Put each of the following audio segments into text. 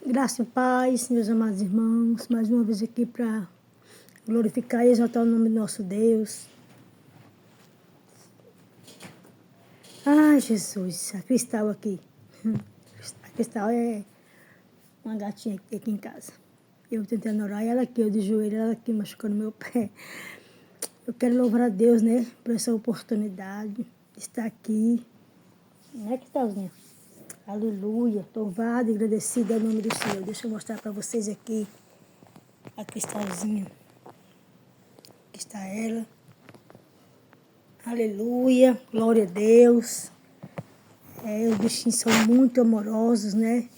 Graça e paz, meus amados irmãos, mais uma vez aqui para glorificar e exaltar o nome do nosso Deus. Ai, Jesus, a Cristal aqui. A Cristal é uma gatinha aqui em casa. Eu tentando orar e ela aqui, eu de joelho, ela aqui machucando meu pé. Eu quero louvar a Deus, né, por essa oportunidade de estar aqui. Né, Cristalzinha? Aleluia, louvado e agradecido ao nome do Senhor. Deixa eu mostrar para vocês aqui a Cristalzinha. Aqui está ela. Aleluia, glória a Deus. Os bichinhos são muito amorosos, né?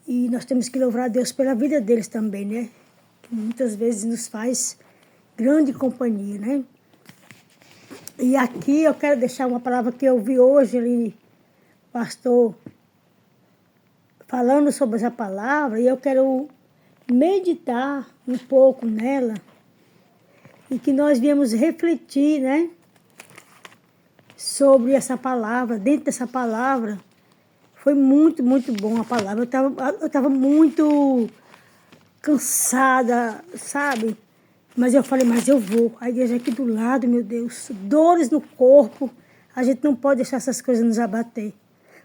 E nós temos que louvar a Deus pela vida deles também, né? Que muitas vezes nos faz grande companhia, né? E aqui eu quero deixar uma palavra que eu vi hoje ali, pastor falando sobre essa palavra, e eu quero meditar um pouco nela e que nós viemos refletir, né, sobre essa palavra. Dentro dessa palavra foi muito, muito bom a palavra. Eu tava muito cansada, sabe? Mas eu falei, mas eu vou. A igreja aqui do lado, meu Deus, dores no corpo, a gente não pode deixar essas coisas nos abater.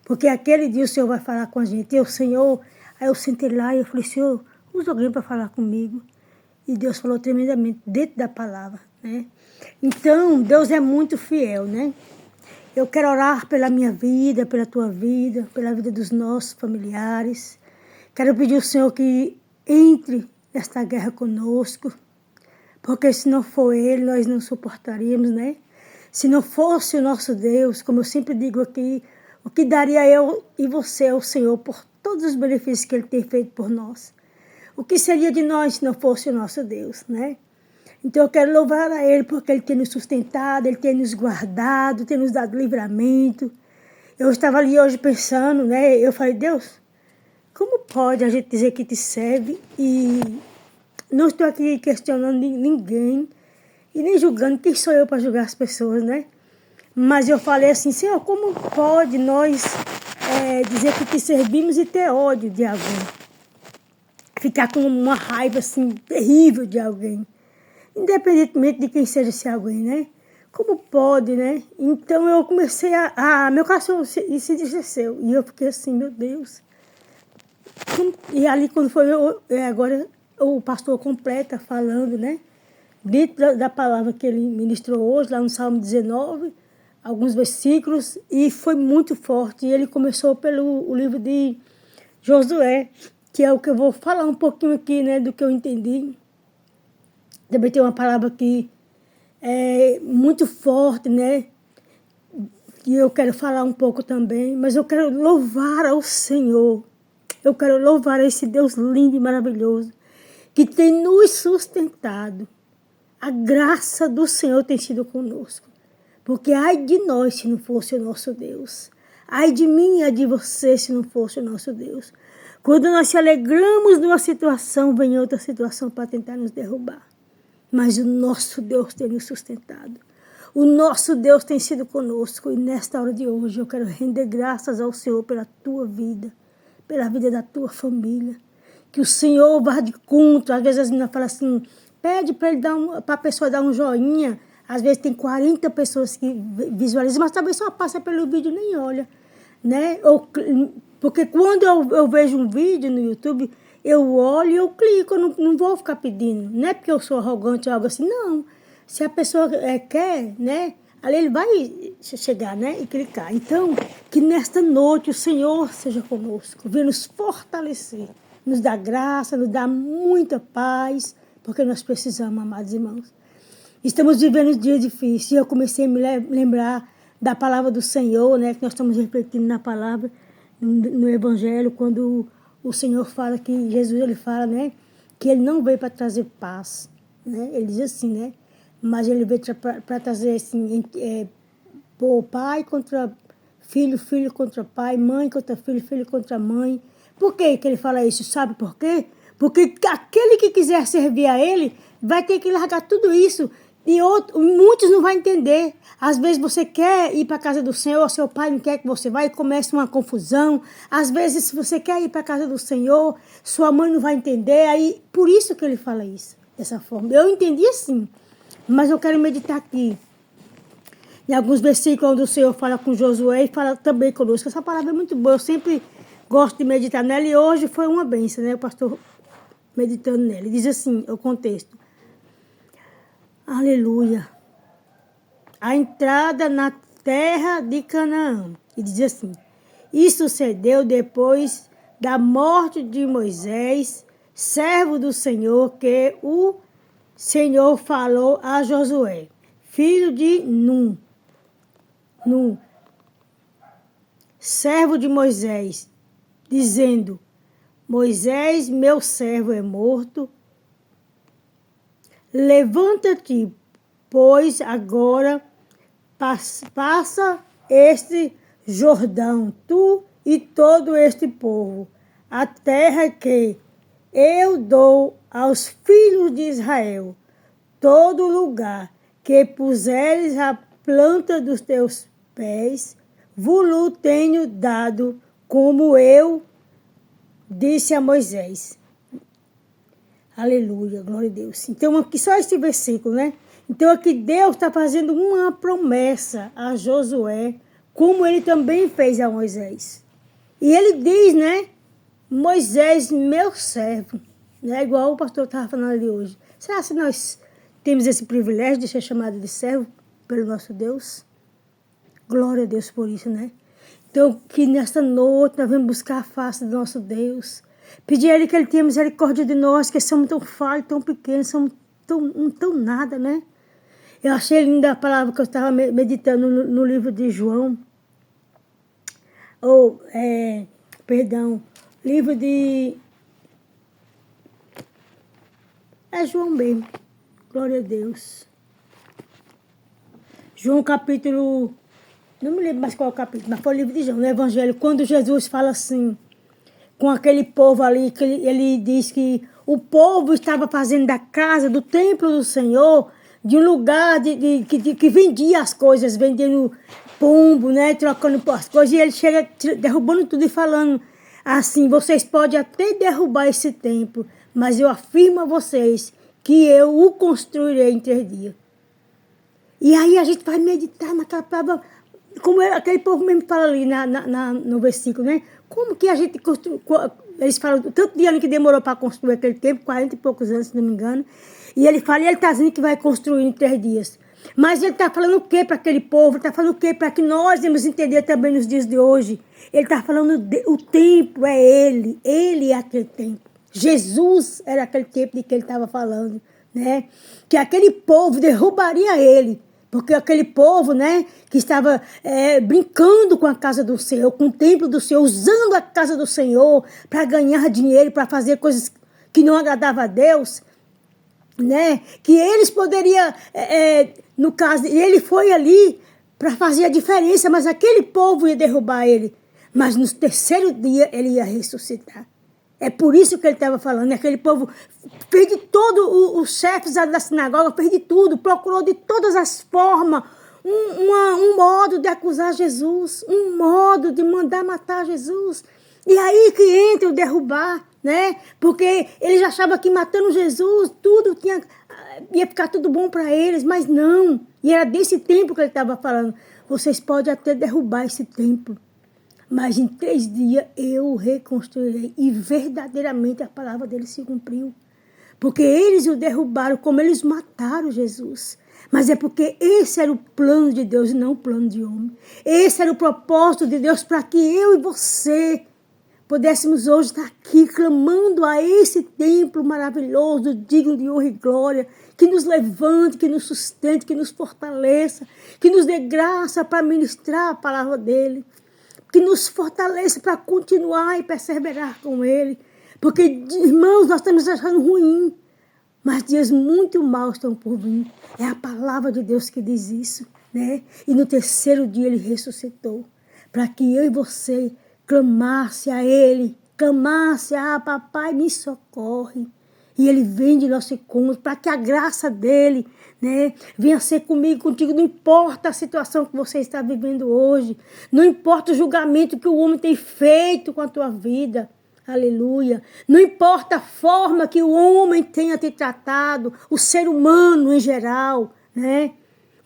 Porque aquele dia o Senhor vai falar com a gente. E o Senhor, aí eu sentei lá e eu falei, Senhor, usa alguém para falar comigo. E Deus falou tremendamente dentro da palavra, né? Então, Deus é muito fiel, né? Eu quero orar pela minha vida, pela tua vida, pela vida dos nossos familiares. Quero pedir ao Senhor que entre nesta guerra conosco. Porque se não for Ele, nós não suportaríamos, né? Se não fosse o nosso Deus, como eu sempre digo aqui, o que daria eu e você ao Senhor por todos os benefícios que Ele tem feito por nós? O que seria de nós se não fosse o nosso Deus, né? Então eu quero louvar a Ele porque Ele tem nos sustentado, Ele tem nos guardado, tem nos dado livramento. Eu estava ali hoje pensando, né? Eu falei, Deus, como pode a gente dizer que te serve e não estou aqui questionando ninguém e nem julgando quem sou eu para julgar as pessoas, né? Mas eu falei assim, Senhor, como pode nós dizer que te servimos e ter ódio de alguém? Ficar com uma raiva assim terrível de alguém, independentemente de quem seja esse alguém, né? Como pode, né? Então eu comecei meu coração se entristeceu e eu fiquei assim, meu Deus. E ali quando foi agora o pastor completa falando, né? Dentro da palavra que ele ministrou hoje, lá no Salmo 19, alguns versículos, e foi muito forte. E ele começou pelo livro de Josué, que é o que eu vou falar um pouquinho aqui, né, do que eu entendi. Também tem uma palavra aqui muito forte, né, que eu quero falar um pouco também, mas eu quero louvar ao Senhor. Eu quero louvar a esse Deus lindo e maravilhoso, que tem nos sustentado. A graça do Senhor tem sido conosco. Porque ai de nós se não fosse o nosso Deus. Ai de mim e ai de você se não fosse o nosso Deus. Quando nós se alegramos numa situação, vem outra situação para tentar nos derrubar. Mas o nosso Deus tem nos sustentado. O nosso Deus tem sido conosco. E nesta hora de hoje eu quero render graças ao Senhor pela tua vida, pela vida da tua família. Que o Senhor vá de contra. Às vezes as meninas falam assim, pede para a pessoa dar um joinha. Às vezes tem 40 pessoas que visualizam, mas talvez só passa pelo vídeo e nem olha, né? Porque quando eu vejo um vídeo no YouTube, eu olho e eu clico, eu não vou ficar pedindo. Não é porque eu sou arrogante ou algo assim, não. Se a pessoa quer, né? Ali ele vai chegar, né? E clicar. Então, que nesta noite o Senhor seja conosco, venha nos fortalecer, nos dar graça, nos dar muita paz, porque nós precisamos, amados irmãos. Estamos vivendo dias difíceis. Eu comecei a me lembrar da palavra do Senhor, né? Que nós estamos refletindo na palavra, no Evangelho, quando o Senhor fala que Jesus, ele fala, né? Que ele não veio para trazer paz, né? Ele diz assim, né? Mas ele veio para trazer, assim, pôr pai contra filho, filho contra pai, mãe contra filho, filho contra mãe. Por que ele fala isso? Sabe por quê? Porque aquele que quiser servir a ele vai ter que largar tudo isso E muitos não vão entender. Às vezes você quer ir para a casa do Senhor, seu pai não quer que você vá e começa uma confusão. Às vezes, se você quer ir para a casa do Senhor, sua mãe não vai entender. Aí, por isso que ele fala isso, dessa forma. Eu entendi assim, mas eu quero meditar aqui. Em alguns versículos onde o Senhor fala com Josué e fala também conosco. Essa palavra é muito boa, eu sempre gosto de meditar nela e hoje foi uma bênção, né? O pastor meditando nela. Diz assim, o contexto. Aleluia. A entrada na terra de Canaã. E diz assim, isso sucedeu depois da morte de Moisés, servo do Senhor, que o Senhor falou a Josué, filho de Nun, servo de Moisés, dizendo, Moisés, meu servo, é morto. Levanta-te, pois agora passa este Jordão, tu e todo este povo, a terra que eu dou aos filhos de Israel, todo lugar que puseres a planta dos teus pés, vos tenho dado, como eu disse a Moisés. Aleluia, glória a Deus. Então, aqui só esse versículo, né? Então, aqui Deus está fazendo uma promessa a Josué, como ele também fez a Moisés. E ele diz, né? Moisés, meu servo. Né? Igual o pastor estava falando ali hoje. Será que nós temos esse privilégio de ser chamado de servo pelo nosso Deus? Glória a Deus por isso, né? Então, que nesta noite nós vamos buscar a face do nosso Deus. Pedir a Ele que Ele tenha misericórdia de nós, que somos tão falhos, tão pequenos, somos tão nada, né? Eu achei linda a palavra que eu estava meditando no livro de João. Livro de... É João mesmo. Glória a Deus. João capítulo... Não me lembro mais qual é o capítulo, mas foi o livro de João, no Evangelho. Quando Jesus fala assim... com aquele povo ali, que ele diz que o povo estava fazendo da casa, do templo do Senhor, de um lugar que vendia as coisas, vendendo pombo, né, trocando as coisas, e ele chega derrubando tudo e falando assim, vocês podem até derrubar esse templo, mas eu afirmo a vocês que eu o construirei em 3 dias. E aí a gente vai meditar naquela palavra, como aquele povo mesmo fala ali no versículo, né? Como que a gente construiu? Eles falam tanto de ano que demorou para construir aquele tempo, 40 e poucos anos, se não me engano. E ele fala, e ele está dizendo que vai construir em 3 dias. Mas ele está falando o que para aquele povo? Ele está falando o que para que nós vamos entender também nos dias de hoje? Ele está falando, o tempo é ele é aquele tempo. Jesus era aquele tempo de que ele estava falando, né? Que aquele povo derrubaria ele. Porque aquele povo, né, que estava brincando com a casa do Senhor, com o templo do Senhor, usando a casa do Senhor para ganhar dinheiro, para fazer coisas que não agradavam a Deus, né, que eles poderiam, no caso, ele foi ali para fazer a diferença, mas aquele povo ia derrubar ele. Mas no 3º dia ele ia ressuscitar. É por isso que ele estava falando. Aquele povo fez de todo, os chefes da sinagoga, fez de tudo, procurou de todas as formas um modo de acusar Jesus, um modo de mandar matar Jesus. E aí que entra o derrubar, né? Porque eles achavam que matando Jesus, tudo ia ficar tudo bom para eles, mas não. E era desse templo que ele estava falando. Vocês podem até derrubar esse templo, mas em 3 dias eu o reconstruirei. E verdadeiramente a palavra dele se cumpriu. Porque eles o derrubaram, como eles mataram Jesus. Mas é porque esse era o plano de Deus e não o plano de homem. Esse era o propósito de Deus para que eu e você pudéssemos hoje estar aqui clamando a esse templo maravilhoso, digno de honra e glória, que nos levante, que nos sustente, que nos fortaleça, que nos dê graça para ministrar a palavra dele, que nos fortaleça para continuar e perseverar com ele. Porque, irmãos, nós estamos achando ruim, mas dias muito maus estão por vir. É a palavra de Deus que diz isso, né? E no 3º dia ele ressuscitou, para que eu e você clamasse a ele, clamasse, papai, me socorre. E Ele vem de nosso encontro para que a graça dEle, né, venha ser comigo, contigo. Não importa a situação que você está vivendo hoje. Não importa o julgamento que o homem tem feito com a tua vida. Aleluia. Não importa a forma que o homem tenha te tratado, o ser humano em geral, né?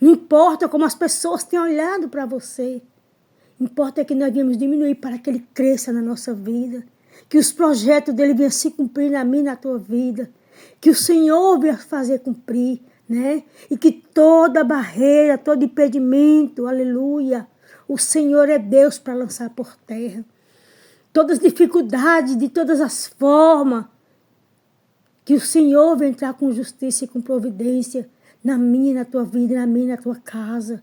Não importa como as pessoas tenham olhado para você. Importa que nós viemos diminuir para que Ele cresça na nossa vida. Que os projetos dEle venham se cumprir na minha e na tua vida. Que o Senhor venha fazer cumprir, né? E que toda barreira, todo impedimento, aleluia, o Senhor é Deus para lançar por terra. Todas as dificuldades, de todas as formas, que o Senhor venha entrar com justiça e com providência na minha e na tua vida, na minha e na tua casa.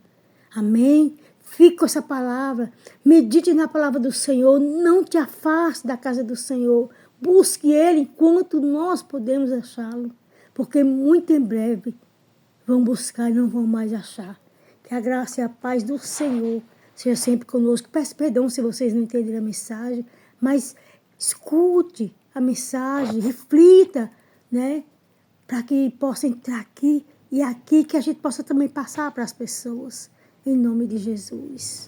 Amém? Fique com essa palavra. Medite na palavra do Senhor. Não te afaste da casa do Senhor. Busque Ele enquanto nós podemos achá-lo. Porque muito em breve vão buscar e não vão mais achar. Que a graça e a paz do Senhor seja sempre conosco. Peço perdão se vocês não entenderam a mensagem. Mas escute a mensagem. Reflita, né? Para que possa entrar aqui e aqui, que a gente possa também passar para as pessoas. Em nome de Jesus.